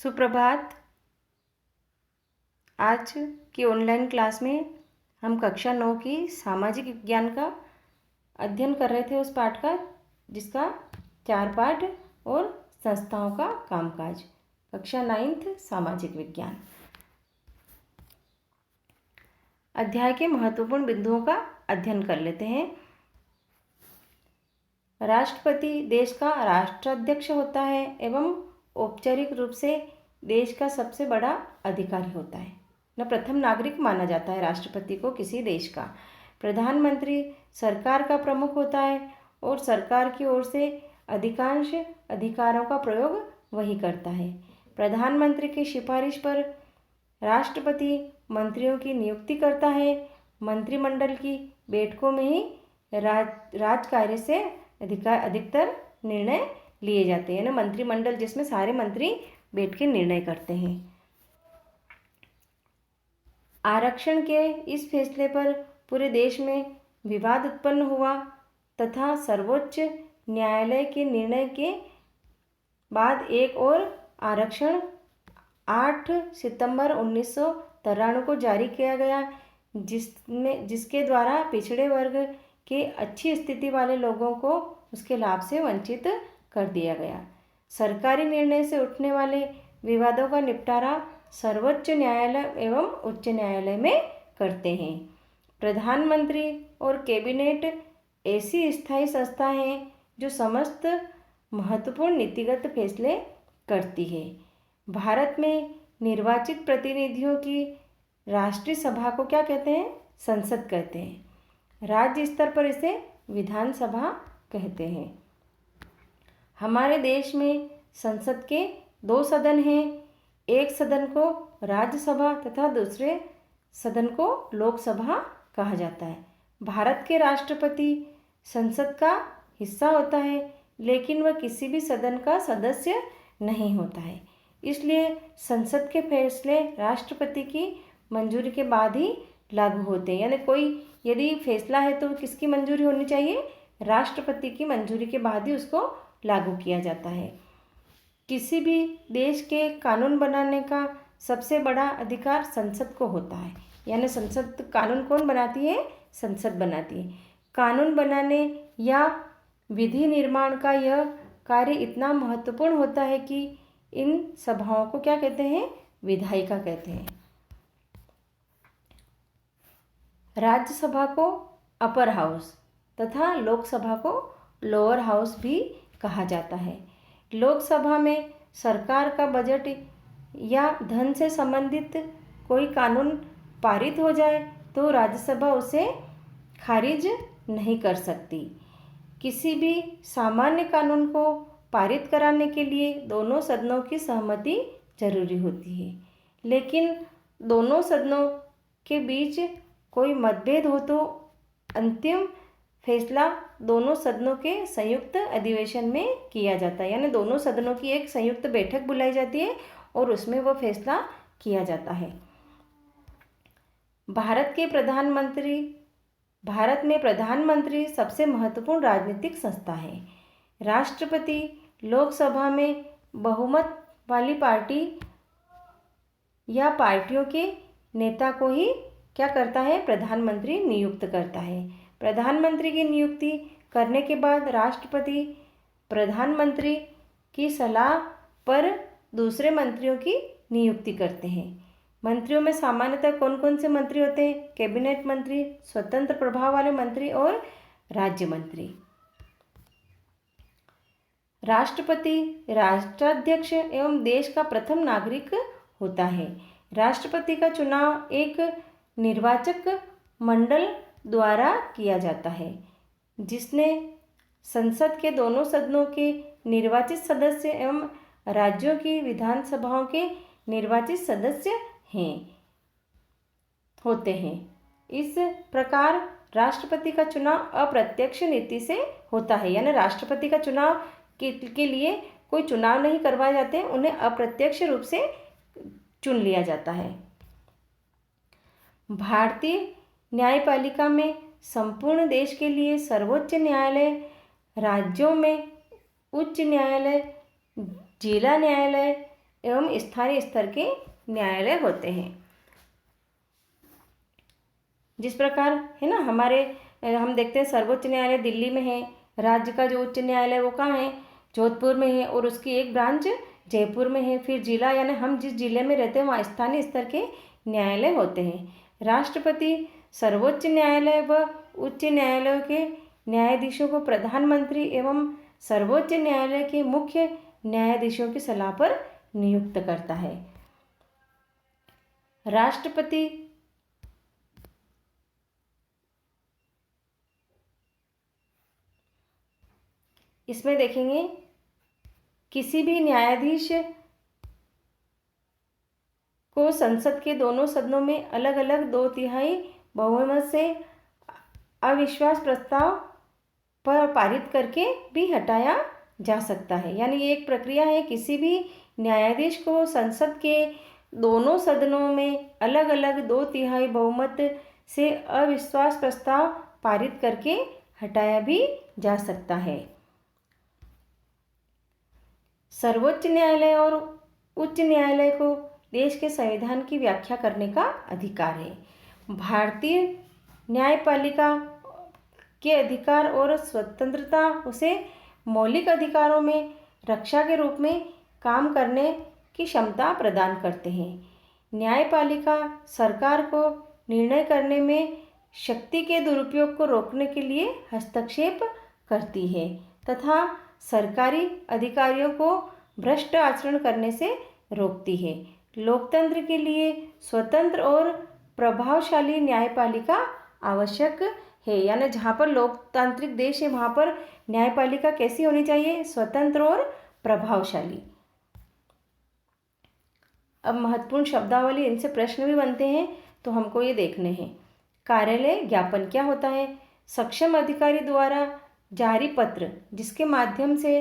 सुप्रभात। आज की ऑनलाइन क्लास में हम कक्षा 9 की सामाजिक विज्ञान का अध्ययन कर रहे थे, उस पाठ का जिसका 4 पाठ और संस्थाओं का कामकाज। कक्षा 9th सामाजिक विज्ञान अध्याय के महत्वपूर्ण बिंदुओं का अध्ययन कर लेते हैं। राष्ट्रपति देश का राष्ट्राध्यक्ष होता है एवं औपचारिक रूप से देश का सबसे बड़ा अधिकारी होता है न प्रथम नागरिक माना जाता है राष्ट्रपति को किसी देश का। प्रधानमंत्री सरकार का प्रमुख होता है और सरकार की ओर से अधिकांश अधिकारों का प्रयोग वही करता है। प्रधानमंत्री की सिफारिश पर राष्ट्रपति मंत्रियों की नियुक्ति करता है। मंत्रिमंडल की बैठकों में ही राज कार्य से अधिकतर निर्णय लिए जाते हैं ना, मंत्रिमंडल जिसमें सारे मंत्री बैठ के निर्णय करते हैं। आरक्षण के इस फैसले पर पूरे देश में विवाद उत्पन्न हुआ तथा सर्वोच्च न्यायालय के निर्णय के बाद एक और आरक्षण 8 सितंबर 1993 को जारी किया गया, जिसके द्वारा पिछड़े वर्ग के अच्छी स्थिति वाले लोगों को उसके लाभ से वंचित कर दिया गया। सरकारी निर्णय से उठने वाले विवादों का निपटारा सर्वोच्च न्यायालय एवं उच्च न्यायालय में करते हैं। प्रधानमंत्री और कैबिनेट ऐसी स्थायी संस्था हैं जो समस्त महत्वपूर्ण नीतिगत फैसले करती है। भारत में निर्वाचित प्रतिनिधियों की राष्ट्रीय सभा को क्या कहते हैं? संसद कहते हैं। राज्य स्तर पर इसे विधानसभा कहते हैं। हमारे देश में संसद के 2 सदन हैं। एक सदन को राज्यसभा तथा दूसरे सदन को लोकसभा कहा जाता है। भारत के राष्ट्रपति संसद का हिस्सा होता है, लेकिन वह किसी भी सदन का सदस्य नहीं होता है। इसलिए संसद के फैसले राष्ट्रपति की मंजूरी के बाद ही लागू होते हैं। यानी कोई यदि फैसला है तो किसकी मंजूरी होनी चाहिए? राष्ट्रपति की मंजूरी के बाद ही उसको लागू किया जाता है। किसी भी देश के कानून बनाने का सबसे बड़ा अधिकार संसद को होता है। यानी संसद कानून कौन बनाती है? संसद बनाती है। कानून बनाने या विधि निर्माण का यह कार्य इतना महत्वपूर्ण होता है कि इन सभाओं को क्या कहते हैं? विधायिका कहते हैं। राज्यसभा को अपर हाउस तथा लोकसभा को लोअर हाउस भी कहा जाता है। लोकसभा में सरकार का बजट या धन से संबंधित कोई कानून पारित हो जाए तो राज्यसभा उसे खारिज नहीं कर सकती। किसी भी सामान्य कानून को पारित कराने के लिए दोनों सदनों की सहमति जरूरी होती है, लेकिन दोनों सदनों के बीच कोई मतभेद हो तो अंतिम फैसला दोनों सदनों के संयुक्त अधिवेशन में किया जाता है। यानी दोनों सदनों की एक संयुक्त बैठक बुलाई जाती है और उसमें वह फैसला किया जाता है। भारत में प्रधानमंत्री सबसे महत्वपूर्ण राजनीतिक संस्था है। राष्ट्रपति लोकसभा में बहुमत वाली पार्टी या पार्टियों के नेता को ही क्या करता है? प्रधानमंत्री नियुक्त करता है। प्रधानमंत्री की नियुक्ति करने के बाद राष्ट्रपति प्रधानमंत्री की सलाह पर दूसरे मंत्रियों की नियुक्ति करते हैं। मंत्रियों में सामान्यतः कौन कौन से मंत्री होते हैं? कैबिनेट मंत्री, स्वतंत्र प्रभाव वाले मंत्री और राज्य मंत्री। राष्ट्रपति राष्ट्राध्यक्ष एवं देश का प्रथम नागरिक होता है। राष्ट्रपति का चुनाव एक निर्वाचक मंडल द्वारा किया जाता है, जिसने संसद के दोनों सदनों के निर्वाचित सदस्य एवं राज्यों की विधानसभाओं के निर्वाचित सदस्य होते हैं। इस प्रकार राष्ट्रपति का चुनाव अप्रत्यक्ष नीति से होता है। यानी राष्ट्रपति का चुनाव के लिए कोई चुनाव नहीं करवाए जाते, उन्हें अप्रत्यक्ष रूप से चुन लिया जाता है। भारतीय न्यायपालिका में संपूर्ण देश के लिए सर्वोच्च न्यायालय, राज्यों में उच्च न्यायालय, जिला न्यायालय, एवं स्थानीय स्तर के न्यायालय होते हैं। जिस प्रकार है ना हमारे हम देखते हैं सर्वोच्च न्यायालय दिल्ली में है, राज्य का जो उच्च न्यायालय वो कहाँ है, जोधपुर में है, और उसकी एक ब्रांच जयपुर में है। फिर जिला यानी हम जिस जिले में रहते हैं वहाँ स्थानीय स्तर के न्यायालय होते हैं। राष्ट्रपति सर्वोच्च न्यायालय व उच्च न्यायालयों के न्यायाधीशों को प्रधानमंत्री एवं सर्वोच्च न्यायालय के मुख्य न्यायाधीशों की सलाह पर नियुक्त करता है। राष्ट्रपति इसमें देखेंगे किसी भी न्यायाधीश को संसद के दोनों सदनों में अलग अलग 2/3 बहुमत से अविश्वास प्रस्ताव पर पारित करके भी हटाया जा सकता है। यानी ये एक प्रक्रिया है, किसी भी न्यायाधीश को संसद के दोनों सदनों में अलग अलग 2/3 बहुमत से अविश्वास प्रस्ताव पारित करके हटाया भी जा सकता है। सर्वोच्च न्यायालय और उच्च न्यायालय को देश के संविधान की व्याख्या करने का अधिकार है। भारतीय न्यायपालिका के अधिकार और स्वतंत्रता उसे मौलिक अधिकारों में रक्षा के रूप में काम करने की क्षमता प्रदान करते हैं। न्यायपालिका सरकार को निर्णय करने में शक्ति के दुरुपयोग को रोकने के लिए हस्तक्षेप करती है तथा सरकारी अधिकारियों को भ्रष्ट आचरण करने से रोकती है। लोकतंत्र के लिए स्वतंत्र और प्रभावशाली न्यायपालिका आवश्यक है। यानी जहाँ पर लोकतांत्रिक देश है वहाँ पर न्यायपालिका कैसी होनी चाहिए, स्वतंत्र और प्रभावशाली। अब महत्वपूर्ण शब्दावली, इनसे प्रश्न भी बनते हैं तो हमको ये देखने हैं। कार्यालय ज्ञापन क्या होता है? सक्षम अधिकारी द्वारा जारी पत्र जिसके माध्यम से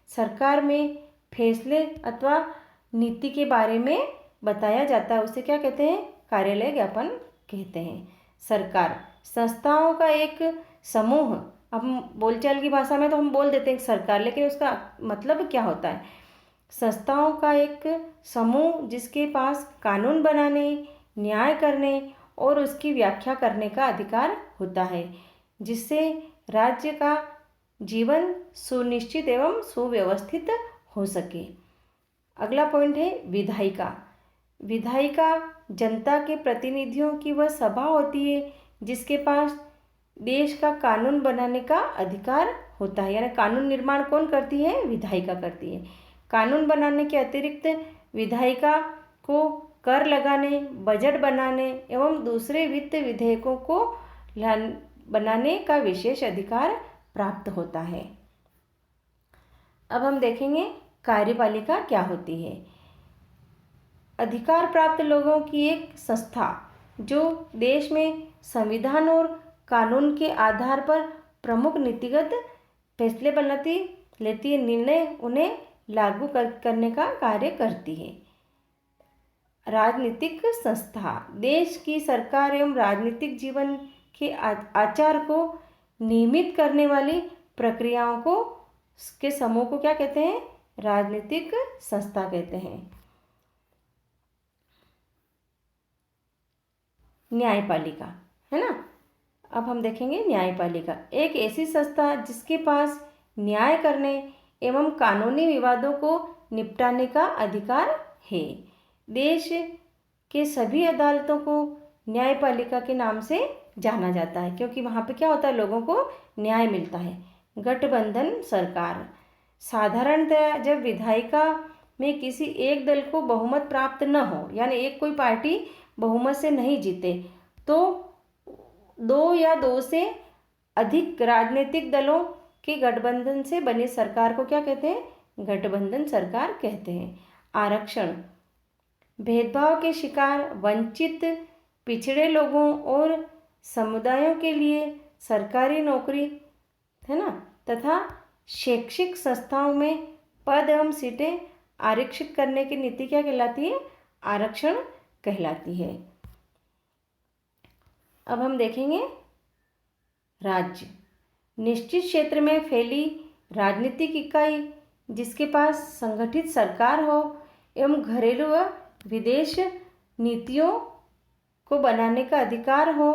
सरकार में फैसले अथवा नीति के बारे में बताया जाता है उसे क्या कहते हैं? कार्यालय ज्ञापन कहते हैं। सरकार संस्थाओं का एक समूह, हम बोलचाल की भाषा में तो हम बोल देते हैं सरकार, लेकिन उसका मतलब क्या होता है? संस्थाओं का एक समूह जिसके पास कानून बनाने, न्याय करने और उसकी व्याख्या करने का अधिकार होता है, जिससे राज्य का जीवन सुनिश्चित एवं सुव्यवस्थित हो सके। अगला पॉइंट है विधायिका। विधायिका जनता के प्रतिनिधियों की वह सभा होती है जिसके पास देश का कानून बनाने का अधिकार होता है। यानी कानून निर्माण कौन करती है? विधायिका करती है। कानून बनाने के अतिरिक्त विधायिका को कर लगाने, बजट बनाने एवं दूसरे वित्त विधेयकों को बनाने का विशेष अधिकार प्राप्त होता है। अब हम देखेंगे कार्यपालिका क्या होती है। अधिकार प्राप्त लोगों की एक संस्था जो देश में संविधान और कानून के आधार पर प्रमुख नीतिगत फैसले बनाती लेती है, निर्णय उन्हें लागू करने का कार्य करती है। राजनीतिक संस्था देश की सरकार एवं राजनीतिक जीवन के आचार को नियमित करने वाली प्रक्रियाओं को के समूह को क्या कहते हैं? राजनीतिक संस्था कहते हैं। न्यायपालिका है ना। अब हम देखेंगे न्यायपालिका एक ऐसी संस्था जिसके पास न्याय करने एवं कानूनी विवादों को निपटाने का अधिकार है। देश के सभी अदालतों को न्यायपालिका के नाम से जाना जाता है क्योंकि वहाँ पे क्या होता है? लोगों को न्याय मिलता है। गठबंधन सरकार साधारणतः जब विधायिका में किसी एक दल को बहुमत प्राप्त न हो, यानी एक कोई पार्टी बहुमत से नहीं जीते, तो 2 या 2 से अधिक राजनीतिक दलों के गठबंधन से बनी सरकार को क्या कहते हैं? गठबंधन सरकार कहते हैं। आरक्षण भेदभाव के शिकार वंचित पिछड़े लोगों और समुदायों के लिए सरकारी नौकरी है ना तथा शैक्षिक संस्थाओं में पद एवं सीटें आरक्षित करने की नीति क्या कहलाती है? आरक्षण कहलाती है। अब हम देखेंगे राज्य निश्चित क्षेत्र में फैली राजनीतिक इकाई जिसके पास संगठित सरकार हो एवं घरेलू व विदेश नीतियों को बनाने का अधिकार हो।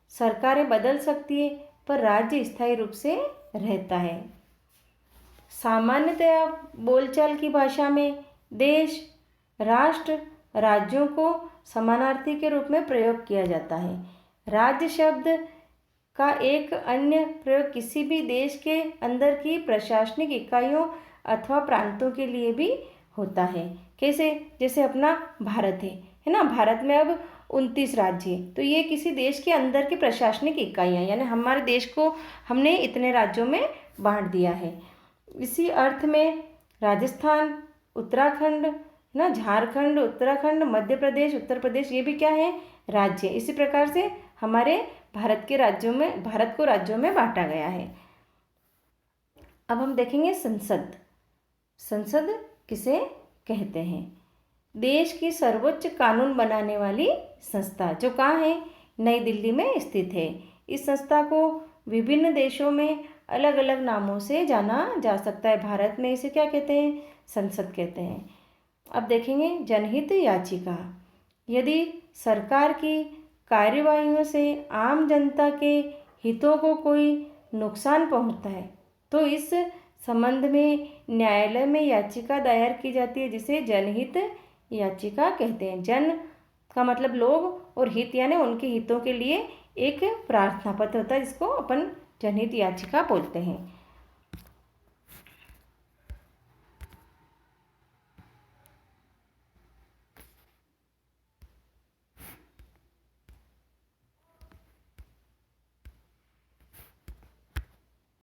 सरकारें बदल सकती है पर राज्य स्थायी रूप से रहता है। सामान्यतया बोलचाल की भाषा में देश, राष्ट्र, राज्यों को समानार्थी के रूप में प्रयोग किया जाता है। राज्य शब्द का एक अन्य प्रयोग किसी भी देश के अंदर की प्रशासनिक इकाइयों अथवा प्रांतों के लिए भी होता है। कैसे? जैसे अपना भारत है ना, भारत में अब 29 राज्य है, तो ये किसी देश के अंदर की प्रशासनिक इकाइयाँ, यानी हमारे देश को हमने इतने राज्यों में बांट दिया है। इसी अर्थ में राजस्थान, उत्तराखंड ना, झारखंड, उत्तराखंड, मध्य प्रदेश, उत्तर प्रदेश, ये भी क्या है? राज्य। इसी प्रकार से हमारे भारत के राज्यों में, भारत को राज्यों में बांटा गया है। अब हम देखेंगे संसद। संसद किसे कहते हैं? देश की सर्वोच्च कानून बनाने वाली संस्था, जो कहाँ है? नई दिल्ली में स्थित है। इस संस्था को विभिन्न देशों में अलग अलग नामों से जाना जा सकता है। भारत में इसे क्या कहते हैं? संसद कहते हैं। अब देखेंगे जनहित याचिका। यदि सरकार की कार्यवाहियों से आम जनता के हितों को कोई नुकसान पहुंचता है तो इस संबंध में न्यायालय में याचिका दायर की जाती है, जिसे जनहित याचिका कहते हैं। जन का मतलब लोग और हित यानी उनके हितों के लिए एक प्रार्थना पत्र होता है, जिसको अपन जनहित याचिका बोलते हैं।